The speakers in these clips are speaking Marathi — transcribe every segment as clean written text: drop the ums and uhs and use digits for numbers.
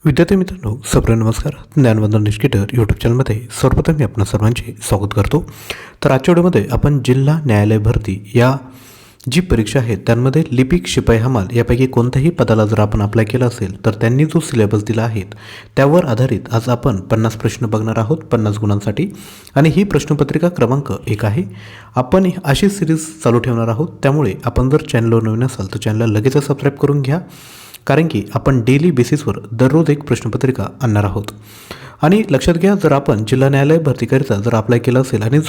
विद्यार्थी मित्रांनो, सप्र नमस्कार. ज्ञानवंदन निष्किटर यूट्यूब चॅनलमध्ये सर्वप्रथम मी आपणा सर्वांचे स्वागत करतो. तर आजच्या व्हिडिओमध्ये आपण जिल्हा न्यायालय भरती या जी परीक्षा आहे त्यांमध्ये लिपिक, शिपाई, हमाल यापैकी कोणत्याही पदाला जर आपण अप्लाय केलं असेल तर त्यांनी जो सिलेबस दिला आहे त्यावर आधारित आज आपण 50 प्रश्न बघणार आहोत 50 गुणांसाठी. आणि ही प्रश्नपत्रिका क्रमांक 1 आहे. आपण अशी सिरीज चालू ठेवणार आहोत, त्यामुळे आपण जर चॅनलवर नवीन असाल तर चॅनलला लगेच सबस्क्राईब करून घ्या, कारण की आपण डेली बेसिसवर दररोज एक प्रश्नपत्रिका आणणार आहोत. आणि लक्षात घ्या, जर आपण जिल्हा न्यायालय भरतीकरिता जर अप्लाय केलं असेल आणि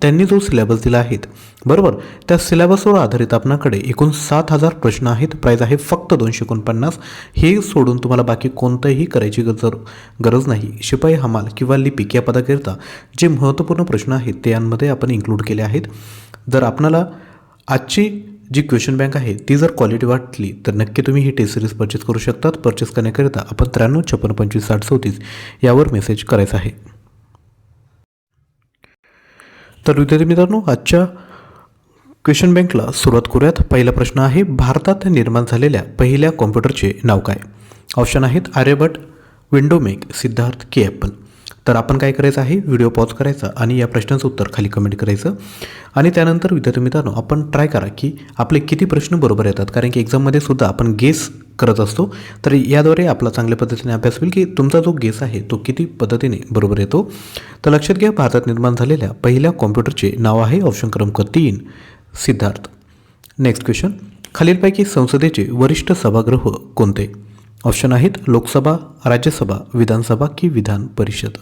त्यांनी जो सिलेबस दिला आहे बरोबर, त्या सिलेबसवर आधारित आपणाकडे एकूण 7,000 प्रश्न आहेत. प्राईज आहे फक्त 249. हे सोडून तुम्हाला बाकी कोणतंही करायची गरज नाही. शिपाई, हमाल किंवा लिपिक या पदाकरिता जे महत्त्वपूर्ण प्रश्न आहेत ते यांमध्ये आपण इन्क्लूड केले आहेत. जर आपणाला आजची जी क्वेश्चन बँक आहे ती जर क्वालिटी वाटली तर नक्की तुम्ही ही टेस्ट सिरीज परचेस करू शकतात. परचेस करण्याकरिता आपण 93 56 25 60 34 यावर मेसेज करायचा आहे. तर विद्यार्थी मित्रांनो, आजच्या क्वेश्चन बँकला सुरुवात करूयात. पहिला प्रश्न आहे, भारतात निर्माण झालेल्या पहिल्या कॉम्प्युटरचे नाव काय? ऑप्शन आहेत आर्यभट्ट, विंडोमेक, सिद्धार्थ की ॲपल. तर आपण काय करायचं आहे, व्हिडिओ पॉज करायचा आणि या प्रश्नाचं उत्तर खाली कमेंट करायचं. आणि त्यानंतर विद्यार्थी मित्रांनो, आपण ट्राय करा की आपले किती प्रश्न बरोबर येतात, कारण की एक्झाममध्ये सुद्धा आपण गेस करत असतो. तर याद्वारे आपला चांगल्या पद्धतीने अभ्यास होईल की तुमचा जो गेस आहे तो किती पद्धतीने बरोबर येतो. तर लक्षात घ्या, भारतात निर्माण झालेल्या पहिल्या कॉम्प्युटरचे नाव आहे ऑप्शन क्रमांक 3 सिद्धार्थ. नेक्स्ट क्वेश्चन, खालीलपैकी संसदेचे वरिष्ठ सभागृह कोणते? ऑप्शन आहेत लोकसभा, राज्यसभा, विधानसभा की विधान परिषद.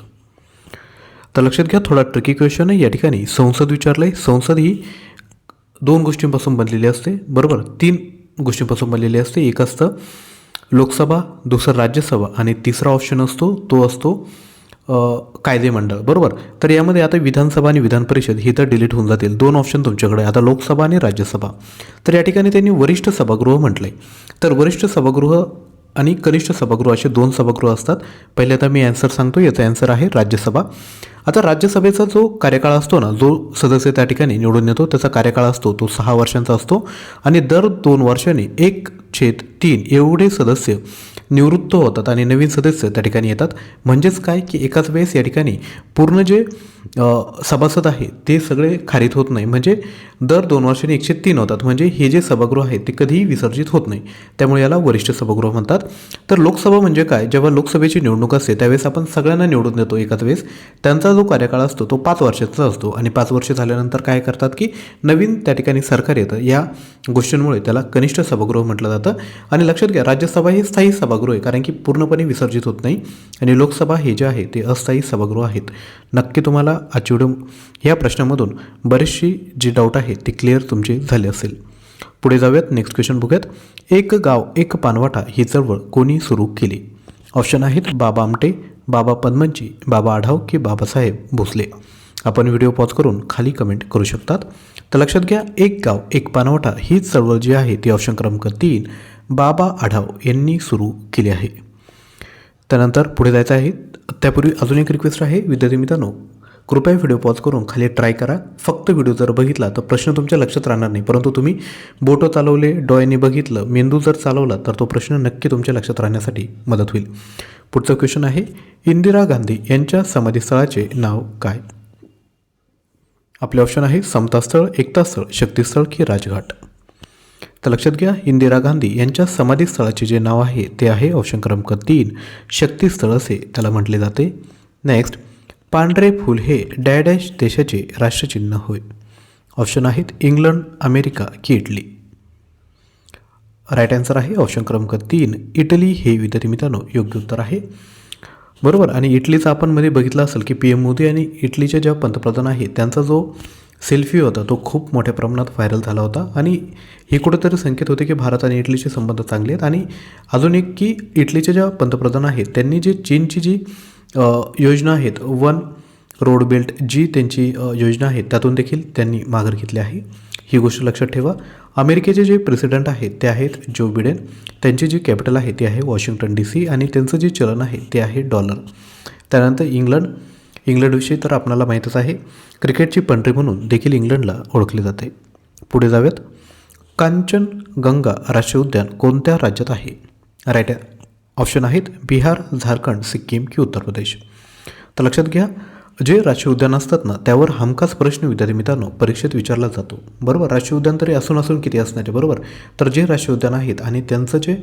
तर लक्षात घ्या, थोडा ट्रिकी क्वेश्चन आहे. या ठिकाणी संसद विचारलं आहे. संसद ही 2 गोष्टींपासून बनलेली असते बरोबर, 3 गोष्टींपासून बनलेली असते. एक असतं लोकसभा, दुसरं राज्यसभा आणि तिसरा ऑप्शन असतो तो असतो कायदेमंडळ बरोबर. तर यामध्ये आता विधानसभा आणि विधान परिषद ही तर डिलीट होऊन जातील. 2 ऑप्शन तुमच्याकडे आता लोकसभा आणि राज्यसभा. तर या ठिकाणी त्यांनी वरिष्ठ सभागृह म्हटलं आहे. तर वरिष्ठ सभागृह आणि कनिष्ठ सभागृह असे 2 सभागृह असतात. पहिले आता मी ॲन्सर सांगतो, याचा ॲन्सर आहे राज्यसभा. आता राज्यसभेचा जो कार्यकाळ असतो ना, जो सदस्य त्या ठिकाणी निवडून येतो त्याचा कार्यकाळ असतो तो 6 वर्षांचा असतो. आणि दर 2 वर्षांनी 1/3 एवढे सदस्य निवृत्त होतात आणि नवीन सदस्य त्या ठिकाणी येतात. म्हणजेच काय की एकाच वेळेस या ठिकाणी पूर्ण जे सभासद आहे ते सगळे खारिज होत नाही. म्हणजे दर 2 वर्षांनी 103 होतात. म्हणजे हे जे सभागृह आहे ते कधीही विसर्जित होत नाही, त्यामुळे याला वरिष्ठ सभागृह म्हणतात. तर लोकसभा म्हणजे काय, जेव्हा लोकसभेची निवडणूक असते त्यावेळेस आपण सगळ्यांना निवडून देतो एकाच वेळेस. त्यांचा जो कार्यकाळ असतो तो 5 वर्षाचा असतो आणि 5 वर्ष झाल्यानंतर काय करतात की नवीन त्या ठिकाणी सरकार येतं. या गोष्टींमुळे त्याला कनिष्ठ सभागृह म्हटलं जातं. आणि लक्षात घ्या, राज्यसभा हे स्थायी सभागृह आहे, कारण की पूर्णपणे विसर्जित होत नाही. आणि लोकसभा हे जे आहे ते अस्थायी सभागृह आहेत. नक्की तुम्हाला आजच्या व्हिडिओ या प्रश्नामधून बरेचशी जी डाऊट आहे ती क्लिअर तुमची झाली असेल. पुढे जाऊयात, नेक्स्ट क्वेश्चन बघूयात. एक गाव एक पानवाटा ही चळवळ कोणी सुरू केली? ऑप्शन आहेत बाबा आमटे, बाबा पद्मनजी, बाबा आढाव की बाबासाहेब भोसले. आपण व्हिडिओ पॉज करून खाली कमेंट करू शकतात. तर लक्षात घ्या, एक गाव एक पानवाटा ही चळवळ जी आहे ती ऑप्शन क्रमांक 3 बाबा आढाव यांनी सुरू केली आहे. त्यानंतर पुढे जायचं आहे. त्यापूर्वी अजून एक रिक्वेस्ट आहे विद्यार्थी मित्रांनो, कृपया व्हिडिओ पॉज करून खाली ट्राय करा. फक्त व्हिडिओ जर बघितला तर प्रश्न तुमच्या लक्षात राहणार नाही, परंतु तुम्ही बोटं चालवले, डोळ्यांनी बघितलं, मेंदू जर चालवला तर तो प्रश्न नक्की तुमच्या लक्षात राहण्यासाठी मदत होईल. पुढचा क्वेश्चन आहे, इंदिरा गांधी यांच्या समाधीस्थळाचे नाव काय? आपले ऑप्शन आहे समता स्थळ, एकता स्थळ, शक्ती स्थळ की राजघाट. तर लक्षात घ्या, इंदिरा गांधी यांच्या समाधीस्थळाचे जे नाव आहे ते आहे ऑप्शन क्रमांक 3 शक्ती स्थळ असे त्याला म्हटले जाते. नेक्स्ट, पांढरे फूल हे डॅश देशाचे राष्ट्रचिन्ह होय. ऑप्शन आहेत इंग्लंड, अमेरिका की इटली. राईट आन्सर आहे ऑप्शन क्रमांक 3 इटली हे विद्यार्थी मित्रांनो योग्य उत्तर आहे बरोबर. आणि इटलीचा आपण मध्ये बघितलं असेल की PM मोदी आणि इटलीचे ज्या पंतप्रधान आहेत त्यांचा जो सेल्फी होता तो खूप मोठ्या प्रमाणात व्हायरल झाला होता. आणि हे कुठेतरी संकेत होते की भारत आणि इटलीचे संबंध चांगले आहेत. आणि अजून एक की इटलीचे ज्या पंतप्रधान आहेत त्यांनी जी चीनची जी योजना आहेत, 1 रोड बेल्ट जी त्यांची योजना आहे त्यातून देखील त्यांनी माघार घेतली आहे. ही गोष्ट लक्षात ठेवा. अमेरिकेचे जे प्रेसिडेंट आहेत ते आहेत जो बिडेन. त्यांची जी कॅपिटल आहे ती आहे वॉशिंग्टन DC आणि त्यांचं जे चलन आहे ते आहे डॉलर. त्यानंतर इंग्लंडविषयी तर आपल्याला माहीतच आहे, क्रिकेटची पंट्री म्हणून देखील इंग्लंडला ओळखले जाते. पुढे जाऊयात, कांचनगंगा राष्ट्रीय उद्यान कोणत्या राज्यात आहे? राईट ऑप्शन आहेत बिहार, झारखंड, सिक्कीम की उत्तर प्रदेश. तर लक्षात घ्या, जे राष्ट्रीय उद्यान असतात ना त्यावर हमखास प्रश्न विद्यार्थी मित्रांनो परीक्षेत विचारला जातो. बरोबर, राष्ट्रीय उद्यान तरी असून किती असणार आहे. बरोबर, तर जे राष्ट्रीय उद्यान आहेत आणि त्यांचं जे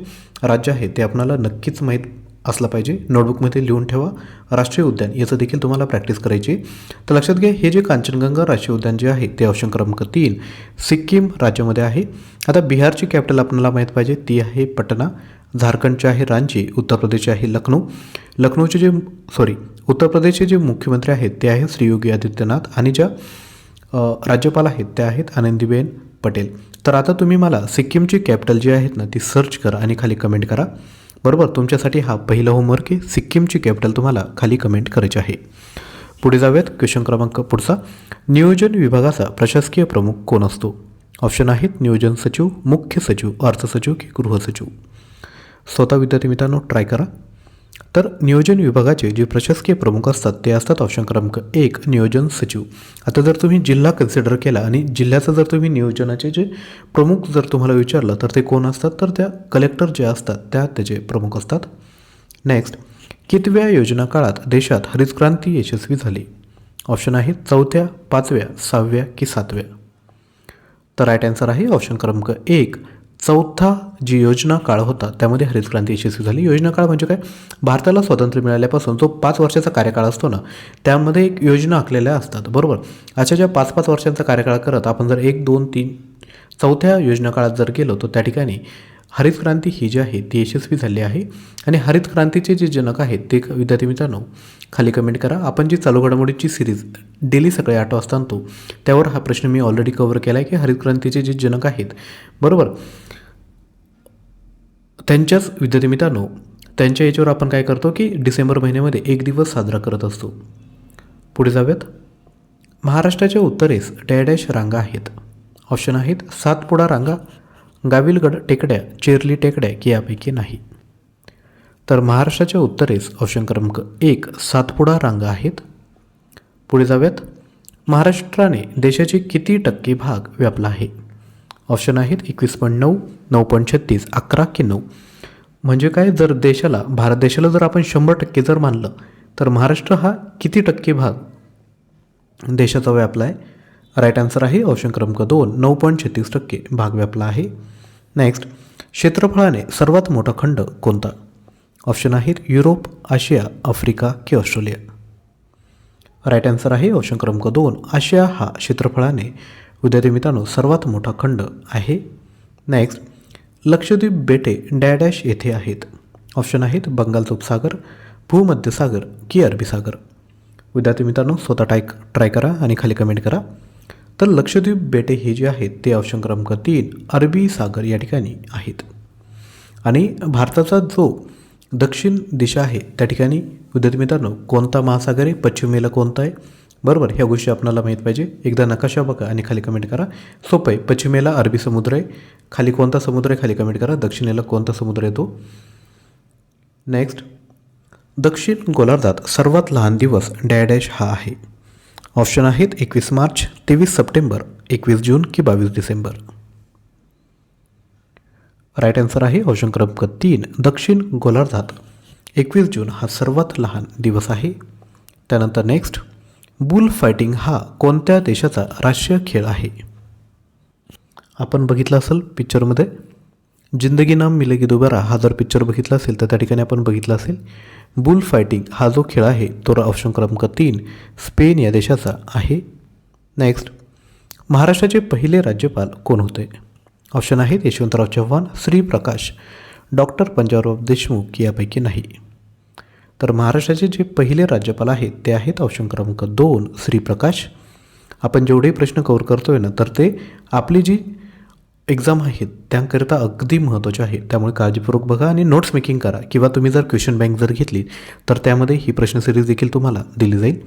राज्य आहे ते आपल्याला नक्कीच माहीत असलं पाहिजे. नोटबुकमध्ये लिहून ठेवा. राष्ट्रीय उद्यान याचं देखील तुम्हाला प्रॅक्टिस करायची. तर लक्षात घ्या, हे जे कांचनगंगा राष्ट्रीय उद्यान जे आहे ते ऑप्शन क्रमांक 3 सिक्कीम राज्यामध्ये आहे. आता बिहारची कॅपिटल आपल्याला माहीत पाहिजे, ती आहे पटना. झारखंडचे आहे रांची. उत्तर प्रदेशचे आहे लखनौ. उत्तर प्रदेशचे जे मुख्यमंत्री आहेत ते आहेत श्री योगी आदित्यनाथ आणि ज्या राज्यपाल आहेत त्या आहेत आनंदीबेन पटेल. तर आता तुम्ही मला सिक्कीमची कॅपिटल जी आहेत ना ती सर्च करा आणि खाली कमेंट करा. बरोबर, तुमच्यासाठी हा पहिला होमवर्क आहे. सिक्कीमची कॅपिटल तुम्हाला खाली कमेंट करायची आहे. पुढे जाऊयात. क्वेश्चन क्रमांक पुढचा, नियोजन विभागाचा प्रशासकीय प्रमुख कोण असतो? ऑप्शन आहेत नियोजन सचिव, मुख्य सचिव, अर्थ सचिव की गृह सचिव. स्वतः विद्यार्थी मित्रांनो ट्राय करा. तर नियोजन विभागाचे जे प्रशासकीय प्रमुख असतात ते असतात ऑप्शन क्रमांक 1 नियोजन सचिव. आता जर तुम्ही जिल्हा कन्सिडर केला आणि जिल्ह्याचं जर तुम्ही नियोजनाचे जे प्रमुख जर तुम्हाला विचारलं तर ते कोण असतात, तर त्या कलेक्टर जे असतात त्याचे प्रमुख असतात. नेक्स्ट, कितव्या योजना काळात देशात हरितक्रांती यशस्वी झाली? ऑप्शन आहेत 4थ्या, 5व्या, 6व्या की 7व्या. तर राईट आन्सर आहे ऑप्शन क्रमांक 1 4था जी योजना काळ होता त्यामध्ये हरितक्रांती यशस्वी झाली. योजना काळ म्हणजे काय, भारताला स्वातंत्र्य मिळाल्यापासून जो 5 वर्षाचा कार्यकाळ असतो ना त्यामध्ये एक योजना आखलेल्या असतात. बरोबर, अशा ज्या 5-5 वर्षांचा कार्यकाळ करत आपण जर 1, 2, 3 4थ्या योजना काळात जर गेलो तर त्या ठिकाणी हरितक्रांती ही जी आहे ती यशस्वी झाली आहे. आणि हरितक्रांतीचे जे जनक आहेत ते विद्यार्थी मित्रांनो खाली कमेंट करा. आपण जी चालू घडामोडीची सिरीज डेली सकाळी 8 वाजता आणतो त्यावर हा प्रश्न मी ऑलरेडी कव्हर केला आहे की हरितक्रांतीचे जे जनक आहेत बरोबर त्यांच्याच विद्यार्थी मित्रांनो त्यांच्या याच्यावर आपण काय करतो की डिसेंबर महिन्यामध्ये 1 दिवस साजरा करत असतो. पुढे जाऊयात. महाराष्ट्राच्या उत्तरेस डॅडॅश रांगा आहेत. ऑप्शन आहेत सातपुडा रांगा, गाविलगड टेकड्या, चेरली टेकड्या की यापैकी नाही. तर महाराष्ट्राच्या उत्तरेस ऑप्शन क्रमांक 1 सातपुडा रांगा आहेत. पुढे जाऊयात. महाराष्ट्राने देशाचे किती टक्के भाग व्यापला आहे? ऑप्शन आहेत 21.9, 9.36, 11 की 9. म्हणजे काय, जर भारत देशाला जर आपण 100% जर मानलं तर महाराष्ट्र हा किती टक्के भाग देशाचा व्यापला आहे? राईट आन्सर आहे ऑप्शन क्रमांक 2 9.36% भाग व्यापला आहे. नेक्स्ट, क्षेत्रफळाने सर्वात मोठा खंड कोणता? ऑप्शन आहेत युरोप, आशिया, आफ्रिका की ऑस्ट्रेलिया. राईट आन्सर आहे ऑप्शन क्रमांक 2 आशिया हा क्षेत्रफळाने विद्यार्थी मित्रांनो सर्वात मोठा खंड आहे. नेक्स्ट, लक्षद्वीप बेटे डॅडॅश येथे आहेत. ऑप्शन आहेत बंगालचा उपसागर, भूमध्य सागर की अरबी सागर. विद्यार्थी मित्रांनो स्वतः ट्राय करा आणि खाली कमेंट करा. तर लक्षद्वीप बेटे हे जे आहेत ते ऑप्शन क्रमांक 3 अरबी सागर या ठिकाणी आहेत. आणि भारताचा जो दक्षिण दिशा आहे त्या ठिकाणी विद्यार्थी मित्रांनो कोणता महासागर आहे, पश्चिमेला कोणता आहे? बरोबर, ह्या गोष्टी आपल्याला माहीत पाहिजे. एकदा नकाशा बघा आणि खाली कमेंट करा. सोपं आहे. पश्चिमेला अरबी समुद्र आहे, खाली कोणता समुद्र आहे खाली कमेंट करा. दक्षिणेला कोणता समुद्र येतो? नेक्स्ट, दक्षिण गोलार्धात सर्वात लहान दिवस डॅडॅश हा आहे. ऑप्शन आहेत 21 मार्च, 23 सप्टेंबर, 21 जून की 22 डिसेंबर. राईट आन्सर आहे ऑप्शन क्रमांक 3 दक्षिण गोलार्धात 21 जून हा सर्वात लहान दिवस आहे. त्यानंतर नेक्स्ट, बुल फायटिंग हा कोणत्या देशाचा राष्ट्रीय खेळ आहे? आपण बघितलं असेल पिक्चरमध्ये जिंदगी नाम मिलेगी दोबारा हा जर पिक्चर बघितला असेल तर त्या ठिकाणी आपण बघितलं असेल बुल फायटिंग हा जो खेळ आहे तो ऑप्शन क्रमांक 3 स्पेन या देशाचा आहे. नेक्स्ट, महाराष्ट्राचे पहिले राज्यपाल कोण होते? ऑप्शन आहेत यशवंतराव चव्हाण, श्रीप्रकाश, डॉक्टर पंजाबराव देशमुख की यापैकी नाही. तर महाराष्ट्राचे जे पहिले राज्यपाल आहेत ते आहेत ऑप्शन क्रमांक 2 श्रीप्रकाश. आपण जेवढे प्रश्न कव्हर करतोय ना तर ते आपली जी एक्झाम आहेत त्याकरिता अगदी महत्त्वाचे आहे. त्यामुळे काळजीपूर्वक बघा आणि नोट्स मेकिंग करा किंवा तुम्ही जर क्वेश्चन बँक जर घेतली तर त्यामध्ये ही प्रश्न सिरीज देखील तुम्हाला दिली जाईल.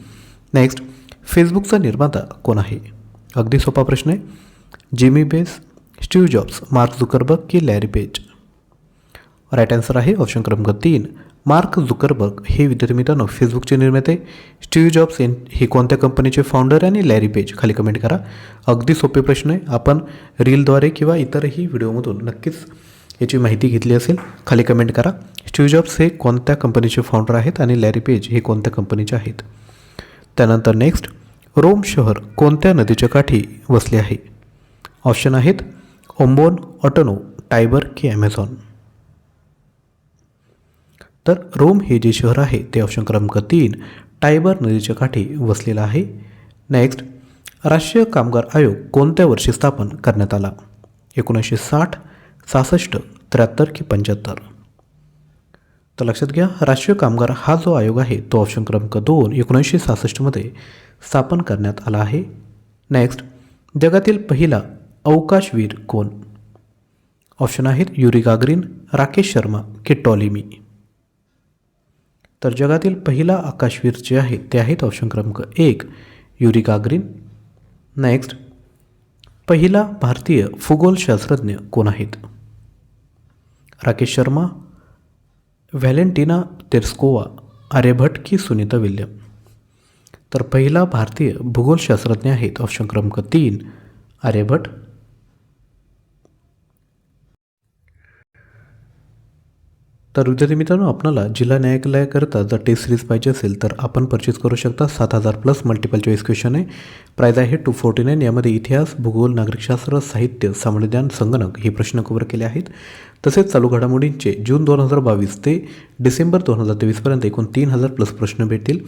नेक्स्ट, फेसबुकचा निर्माता कोण आहे? अगदी सोपा प्रश्न आहे. Jamie base, Steve jobs, mark Zuckerberg की लॅरी पेज. राईट आन्सर आहे ऑप्शन क्रमांक 3 मार्क झुकरबर्ग हे विद्यार्थी मित्रांनो फेसबुकचे निर्माते. स्टीव्ह जॉब्स हे कोणत्या कंपनीचे फाउंडर आणि लॅरी पेज खाली कमेंट करा. अगदी सोपे प्रश्न आहे. आपण रीलद्वारे किंवा इतरही व्हिडिओमधून नक्कीच याची माहिती घेतली असेल खाली कमेंट करा. स्टीव्ह जॉब्स हे कोणत्या कंपनीचे फाउंडर आहेत आणि लॅरी पेज हे कोणत्या कंपनीचे आहेत. त्यानंतर नेक्स्ट, रोम शहर कोणत्या नदीच्या काठी वसले आहे. ऑप्शन आहेत ओम्बोन, ऑटोनो, टायबर की ॲमेझॉन. तर रोम हे जे शहर आहे ते ऑप्शन क्रमांक 3 टायबर नदीच्या काठी वसलेलं आहे. नेक्स्ट, राष्ट्रीय कामगार आयोग कोणत्या वर्षी स्थापन करण्यात आला. 1960, 66, 73 की 75. तर लक्षात घ्या, राष्ट्रीय कामगार हा जो आयोग आहे तो ऑप्शन क्रमांक 2 1966मध्ये स्थापन करण्यात आला आहे. नेक्स्ट, जगातील पहिला अवकाशवीर कोण. ऑप्शन आहेत युरी गागरिन, राकेश शर्मा की टॉलेमी. तर जगातील पहिला आकाशवीर जे आहे ते आहेत ऑप्शन क्रमांक 1 युरी गागरिन. नेक्स्ट, पहिला भारतीय खगोलशास्त्रज्ञ कोण आहेत. राकेश शर्मा, व्हॅलेंटिना तेरेस्कोवा, आर्यभट्ट की सुनीता विल्यम. तर पहिला भारतीय भूगोलशास्त्रज्ञ आहेत ऑप्शन क्रमांक 3 आर्यभट्ट. तर विद्यार्थी मित्रांनो, आपल्याला जिल्हा न्यायालयाकरता जर टेस्ट सिरीज पाहिजे असेल तर आपण परचेस करू शकता. 7,000+ मल्टिपल चॉईस क्वेश्चन आहे. प्राईज आहे 249. यामध्ये इतिहास, भूगोल, नागरिकशास्त्र, साहित्य, सामान्य ज्ञान, संगणक हे प्रश्न कव्हर केले आहेत. तसेच चालू घडामोडींचे जून 2022 ते डिसेंबर 2023पर्यंत एकूण 3,000+ प्रश्न भेटतील.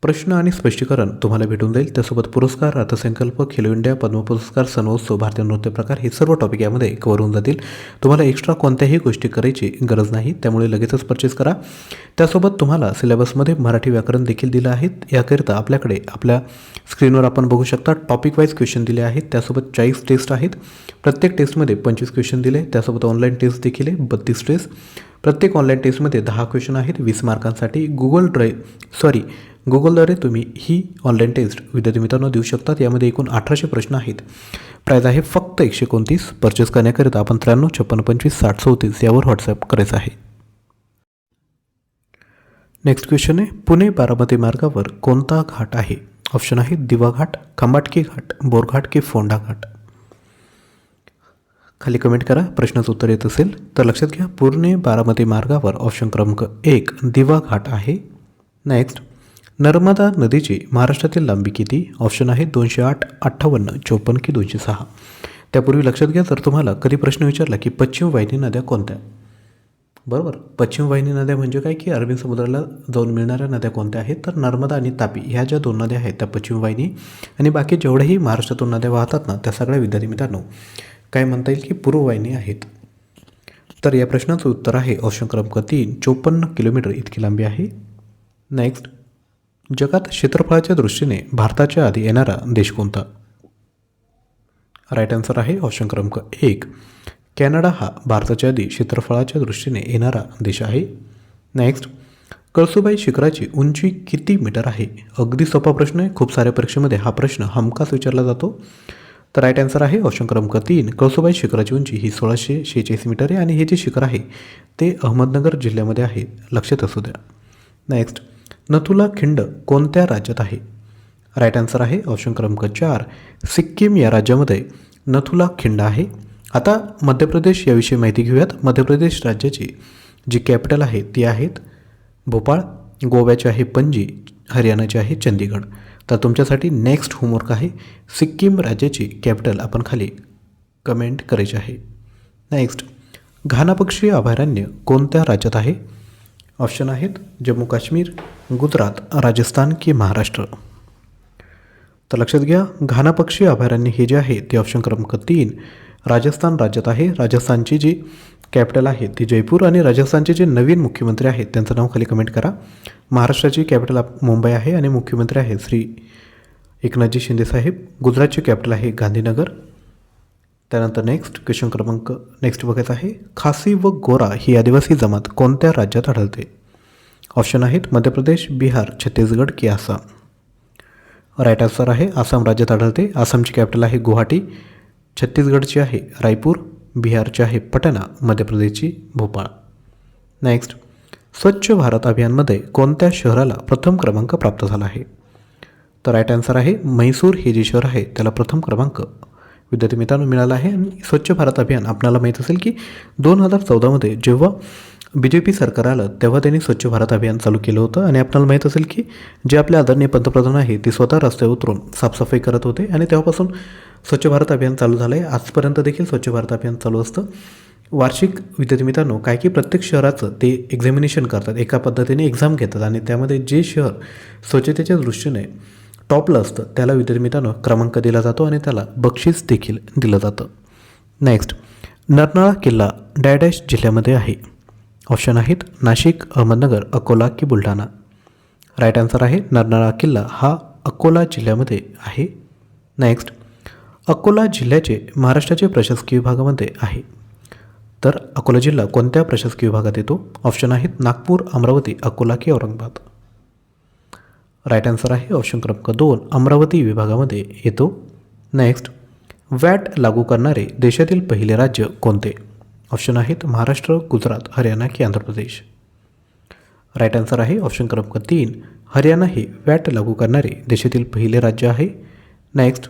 प्रश्न आणि स्पष्टीकरण तुम्हाला भेटून जाईल. त्यासोबत पुरस्कार, अर्थसंकल्प, खेलो इंडिया, पद्म पुरस्कार, सणोत्सव, भारतीय नृत्य प्रकार हे सर्व टॉपिक यामध्ये कव्हर होऊन जातील. तुम्हाला एक्स्ट्रा कोणत्याही गोष्टी करायची गरज नाही, त्यामुळे लगेचच परचेस करा. त्यासोबत तुम्हाला सिलेबसमध्ये मराठी व्याकरण देखील दिलं आहे. याकरिता आपल्याकडे आपल्या स्क्रीनवर आपण बघू शकता टॉपिक वाईज क्वेश्चन दिले आहेत. त्यासोबत 40 टेस्ट आहेत. प्रत्येक टेस्टमध्ये 25 क्वेश्चन दिले. त्यासोबत ऑनलाईन टेस्ट देखील आहे 32 टेस्ट. प्रत्येक ऑनलाईन टेस्टमध्ये 10 क्वेश्चन आहेत 20 मार्कांसाठी. गुगलद्वारे तुम्ही ही ऑनलाईन टेस्ट विद्यार्थी मित्रांनो देऊ शकतात. यामध्ये एकूण 1800 प्रश्न आहेत. प्राईज आहे फक्त 129. परचेस करण्याकरिता आपण 93 56 25 60 34 यावर व्हॉट्सॲप करायचं आहे. नेक्स्ट क्वेश्चन आहे, पुणे बारामती मार्गावर कोणता घाट आहे. ऑप्शन आहे दिवा घाट, खंबाटकी घाट, बोरघाट की फोंडा घाट. खाली कमेंट करा प्रश्नाचं उत्तर येत असेल तर. लक्षात घ्या, पुणे बारामती मार्गावर ऑप्शन क्रमांक 1 दिवा घाट आहे. नेक्स्ट, नर्मदा नदीची महाराष्ट्रातील लांबी किती. ऑप्शन आहे 208, 58, 54 की 206. त्यापूर्वी लक्षात घ्या, जर तुम्हाला कधी प्रश्न विचारला की पश्चिम वाहिनी नद्या कोणत्या, बरोबर, पश्चिम वाहिनी नद्या म्हणजे काय की अरबी समुद्राला जाऊन मिळणाऱ्या नद्या कोणत्या आहेत, तर नर्मदा आणि तापी ह्या ज्या 2 नद्या आहेत त्या पश्चिम वाहिनी. आणि बाकी जेवढ्याही महाराष्ट्रातून नद्या वाहतात ना त्या सगळ्या विद्यार्थी मित्रांनो काय म्हणता येईल की पूर्व वाहिनी आहेत. तर या प्रश्नाचं उत्तर आहे ऑप्शन क्रमांक 3 54 किलोमीटर इतकी लांबी आहे. नेक्स्ट, जगात क्षेत्रफळाच्या दृष्टीने भारताच्या आधी येणारा देश कोणता. राईट आन्सर आहे ऑप्शन क्रमांक 1 कॅनडा हा भारताच्या आधी क्षेत्रफळाच्या दृष्टीने येणारा देश आहे. नेक्स्ट, कळसुबाई शिखराची उंची किती मीटर आहे. अगदी सोपा प्रश्न आहे. खूप साऱ्या परीक्षेमध्ये हा प्रश्न हमखास विचारला जातो. तर राईट आन्सर आहे ऑप्शन क्रमांक 3 कळसुबाई शिखराची उंची ही 1646 मीटर आहे. आणि हे जे शिखर आहे ते अहमदनगर जिल्ह्यामध्ये आहे, लक्षात असू द्या. नेक्स्ट, नथुला खिंड कोणत्या राज्यात आहे. राईट आन्सर आहे ऑप्शन क्रमांक 4 सिक्कीम या राज्यामध्ये नथुला खिंड आहे. आता मध्य प्रदेश याविषयी माहिती घेऊयात. मध्य प्रदेश राज्याची जी कॅपिटल आहे ती आहेत भोपाळ, गोव्याचे आहे पणजी, हरियाणाचे आहे चंदीगड. तर तुमच्यासाठी नेक्स्ट होमवर्क आहे सिक्कीम राज्याची कॅपिटल आपण खाली कमेंट करायची आहे. नेक्स्ट, घाना पक्षी अभयारण्य कोणत्या राज्यात आहे. ऑप्शन आहेत जम्मू काश्मीर, गुजरात, राजस्थान की महाराष्ट्र. तर लक्षात घ्या, घाना पक्षी अभयारण्य हे जे आहे ते ऑप्शन क्रमांक 3 राजस्थान राज्यात आहे. राजस्थानची जी कॅपिटल आहे ती जयपूर. आणि राजस्थानचे जे नवीन मुख्यमंत्री आहेत त्यांचं नाव खाली कमेंट करा. महाराष्ट्राची कॅपिटल मुंबई आहे आणि मुख्यमंत्री आहे श्री एकनाथजी शिंदे साहेब. गुजरातची कॅपिटल आहे गांधीनगर. त्यानंतर नेक्स्ट क्वेश्चन क्रमांक नेक्स्ट बघायचा आहे, खासी व गोरा ही आदिवासी जमात कोणत्या राज्यात आढळते. ऑप्शन आहेत मध्य प्रदेश, बिहार, छत्तीसगड की आसाम. राईट आन्सर आहे आसाम राज्यात आढळते. आसामची कॅपिटल आहे गुवाहाटी, छत्तीसगडची आहे रायपूर, बिहारची आहे पटना, मध्य प्रदेशची भोपाळ. नेक्स्ट, स्वच्छ भारत अभियानमध्ये कोणत्या शहराला प्रथम क्रमांक प्राप्त झाला आहे. तर राईट आन्सर आहे म्हैसूर हे जे शहर आहे त्याला प्रथम क्रमांक विद्यार्थी मित्रांनो मिळाला आहे. आणि स्वच्छ भारत अभियान आपल्याला माहीत असेल की 2014मध्ये जेव्हा BJP सरकार आलं तेव्हा त्यांनी स्वच्छ भारत अभियान चालू केलं होतं. आणि आपल्याला माहीत असेल की जे आपले आदरणीय पंतप्रधान आहे ते स्वतः रस्त्यावर उतरून साफसफाई करत होते आणि तेव्हापासून स्वच्छ भारत अभियान चालू झालं आहे. आजपर्यंत देखील स्वच्छ भारत अभियान चालू असतं. वार्षिक विद्यार्थी मित्रांनो काय की प्रत्येक शहराचं ते एक्झामिनेशन करतात, एका पद्धतीने एक्झाम घेतात आणि त्यामध्ये जे शहर स्वच्छतेच्या दृष्टीने टॉपला असतं त्याला विद्यार्थी मित्रांनो क्रमांक दिला जातो आणि त्याला बक्षीस देखील दिलं जातं. नेक्स्ट, नरनाळा किल्ला डॅश जिल्ह्यामध्ये आहे. ऑप्शन आहेत नाशिक, अहमदनगर, अकोला की बुलढाणा. राईट आन्सर आहे नरनाळा किल्ला हा अकोला जिल्ह्यामध्ये आहे. नेक्स्ट, अकोला जिल्ह्याचे महाराष्ट्राचे प्रशासकीय विभागामध्ये आहे. तर अकोला जिल्हा कोणत्या प्रशासकीय विभागात येतो? ऑप्शन आहेत नागपूर, अमरावती, अकोला की औरंगाबाद. राईट आन्सर आहे ऑप्शन क्रमांक 2 अमरावती विभागामध्ये येतो. नेक्स्ट, वॅट लागू करणारे देशातील पहिले राज्य कोणते? ऑप्शन आहेत महाराष्ट्र, गुजरात, हरियाणा की आंध्र प्रदेश. राईट आन्सर आहे ऑप्शन क्रमांक 3 हरियाणा हे वॅट लागू करणारे देशातील पहिले राज्य आहे. नेक्स्ट,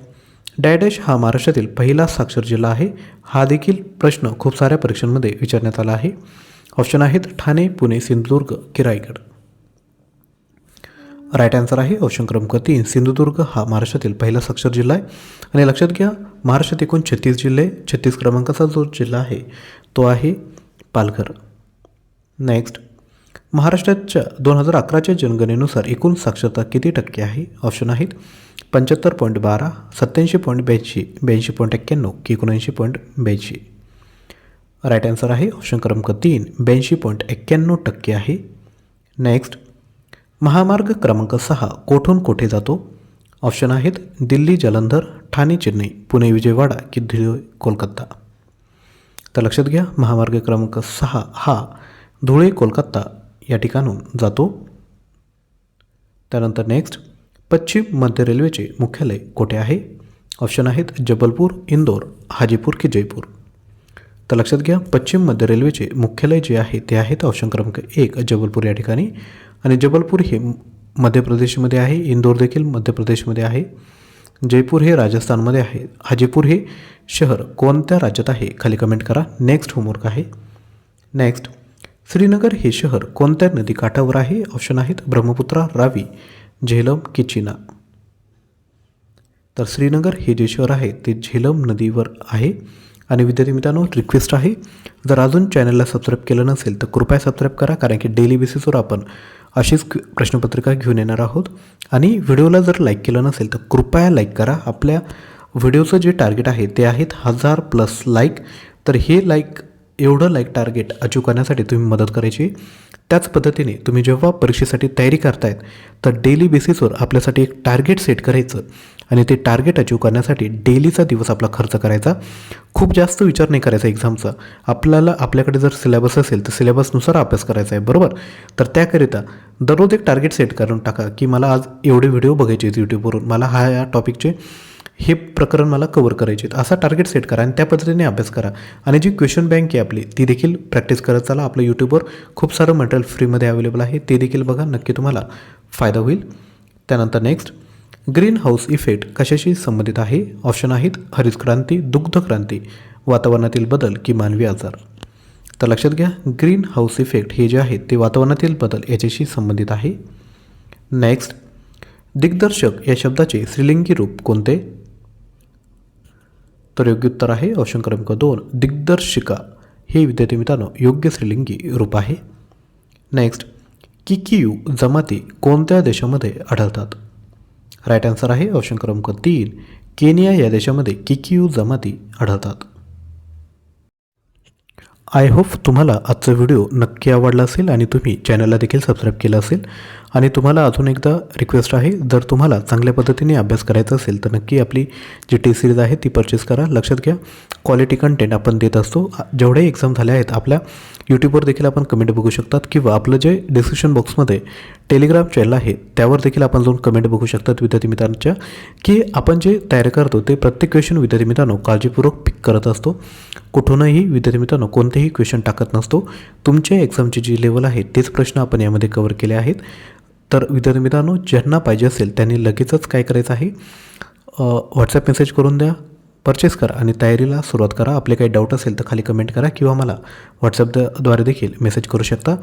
डॅश हा महाराष्ट्रातील पहिला साक्षर जिल्हा आहे. हा देखील प्रश्न खूप साऱ्या परीक्षांमध्ये विचारण्यात आला आहे. ऑप्शन आहेत ठाणे, पुणे, सिंधुदुर्ग की रायगड. राईट आन्सर आहे ऑप्शन क्रमांक 3 सिंधुदुर्ग हा महाराष्ट्रातील पहिला साक्षर जिल्हा आहे. आणि लक्षात घ्या महाराष्ट्रात एकूण 36 जिल्हे, 36 क्रमांकाचा जो जिल्हा आहे तो आहे पालघर. नेक्स्ट, महाराष्ट्राच्या 2011च्या जनगणनेनुसार एकूण साक्षरता किती टक्के आहे? ऑप्शन आहेत 75.12, 87.82, 82.91 की 79.82. राईट आन्सर आहे ऑप्शन क्रमांक 3 82.91% आहे. नेक्स्ट, महामार्ग क्रमांक 6 कोठून कोठे जातो? ऑप्शन आहेत दिल्ली जालंधर, ठाणे चेन्नई, पुणे विजयवाडा की धुळे कोलकाता. तर लक्षात घ्या महामार्ग क्रमांक 6 हा धुळे कोलकाता या ठिकाणून जातो. त्यानंतर नेक्स्ट, पश्चिम मध्य रेल्वेचे मुख्यालय कोठे आहे? ऑप्शन आहेत जबलपूर, इंदोर, हाजीपूर की जयपूर. तर लक्षात घ्या पश्चिम मध्य रेल्वेचे मुख्यालय जे आहे ते आहेत ऑप्शन क्रमांक 1 जबलपूर या ठिकाणी. आणि जबलपूर हे मध्य प्रदेशमध्ये आहे, इंदोर देखील मध्य प्रदेशमध्ये आहे, जयपूर हे राजस्थानमध्ये आहे. हाजीपूर हे शहर कोणत्या राज्यात आहे? खाली कमेंट करा. नेक्स्ट होमवर्क आहे. नेक्स्ट, श्रीनगर हे शहर कोणत्या नदीकाठावर आहे? ऑप्शन आहेत ब्रह्मपुत्रा, रावी, झेलम की चीना. तर श्रीनगर हे जे शहर आहे ते झेलम नदीवर आहे. आणि विद्यार्थी मित्रांनो रिक्वेस्ट आहे जर अजून चॅनलला सबस्क्राईब केलं नसेल तर कृपया सबस्क्राईब करा, कारण की डेली बेसिसवर आपण अशीच प्रश्नपत्रिका घेऊन येणार आहोत. आणि व्हिडिओला जर लाईक केलं नसेल तर कृपया लाईक करा. आपल्या व्हिडिओचं जे टार्गेट आहे ते आहेत 1000+ लाईक. तर हे एवढं लाईक टार्गेट अचीव करण्यासाठी तुम्ही मदत करायची. त्याच पद्धतीने तुम्ही जेव्हा परीक्षेसाठी तयारी करतायत तर डेली बेसिसवर आपल्यासाठी एक टार्गेट सेट करायचं आणि ते टार्गेट अचीव करण्यासाठी डेलीचा दिवस आपला खर्च करायचा. खूप जास्त विचार नाही करायचा एक्झामचा. आपल्याकडे जर सिलेबस असेल तर सिलेबसनुसार अभ्यास करायचा आहे, बरोबर. तर त्याकरिता दररोज एक टार्गेट सेट करून टाका की मला आज एवढे व्हिडिओ बघायचे आहेत यूट्यूबवरून, मला या टॉपिकचे हे प्रकरण मला कव्हर करायचे आहेत, असा टार्गेट सेट करा आणि त्या पद्धतीने अभ्यास करा. आणि जी क्वेश्चन बँक आहे आपली ती देखील प्रॅक्टिस करत चला. आपलं यूट्यूबवर खूप सारं मटेरियल फ्रीमध्ये अवेलेबल आहे, ते देखील बघा, नक्की तुम्हाला फायदा होईल. त्यानंतर नेक्स्ट, ग्रीन हाऊस इफेक्ट कशाशी संबंधित आहे? ऑप्शन आहेत हरित क्रांती, दुग्ध क्रांती, वातावरणातील बदल की मानवी आजार. तर लक्षात घ्या ग्रीन हाऊस इफेक्ट हे जे आहे ते वातावरणातील बदल याच्याशी संबंधित आहे. नेक्स्ट, दिग्दर्शक या शब्दाचे स्त्रीलिंगी रूप कोणते? तर योग्य उत्तर आहे ऑप्शन क्रमांक 2 दिग्दर्शिका हे विद्यार्थी मित्रांनो योग्य स्त्रीलिंगी रूप आहे. नेक्स्ट, किकियू जमाती कोणत्या देशामध्ये आढळतात? राईट आन्सर आहे ऑप्शन क्रमांक 3 केनिया या देशामध्ये किकियू जमाती आढळतात. आय होप तुम्हाला आजचा व्हिडिओ नक्की आवडला असेल आणि तुम्ही चॅनलला देखील सबस्क्राईब केलं असेल. आणि तुम्हाला अजून एकदा रिक्वेस्ट आहे जर तुम्हाला चांगल्या पद्धतीने अभ्यास करायचा असेल तर नक्की आपली जी टेस्ट सिरीज आहे ती परचेस करा. लक्षात घ्या क्वालिटी कंटेंट आपण देत असतो. जेवढे एक्झाम झाले आहेत आपल्या यूट्यूबवर देखील आपण कमेंट बघू शकतात किंवा आपलं जे डिस्क्रिप्शन बॉक्समध्ये टेलिग्राम चॅनल आहे त्यावर देखील आपण जाऊन कमेंट बघू शकतात विद्यार्थी मित्रांच्या, की आपण जे तयारी करतो ते प्रत्येक क्वेश्चन विद्यार्थी मित्रांनो काळजीपूर्वक पिक करत असतो. कुठूनही विद्यार्थी मित्रांनो कोणतेही क्वेश्चन टाकत नसतो. तुमच्या एक्झामची जी लेवल आहे तेच प्रश्न आपण यामध्ये कव्हर केले आहेत. तर विद्यार्थी मित्रांनो ज्यांना पाहिजे असेल त्यांनी लगेचच काय करायचं आहे व्हॉट्सॲप मेसेज करून द्या परचेस करा आणि तयारीला सुरुवात करा. आपले काही डाऊट असेल तर खाली कमेंट करा किंवा मला व्हॉट्सअपद्वारे देखील मेसेज करू शकता.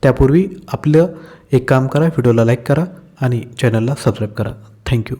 त्यापूर्वी आपलं एक काम करा, व्हिडिओला लाईक करा आणि चॅनलला सबस्क्राईब करा. थँक्यू.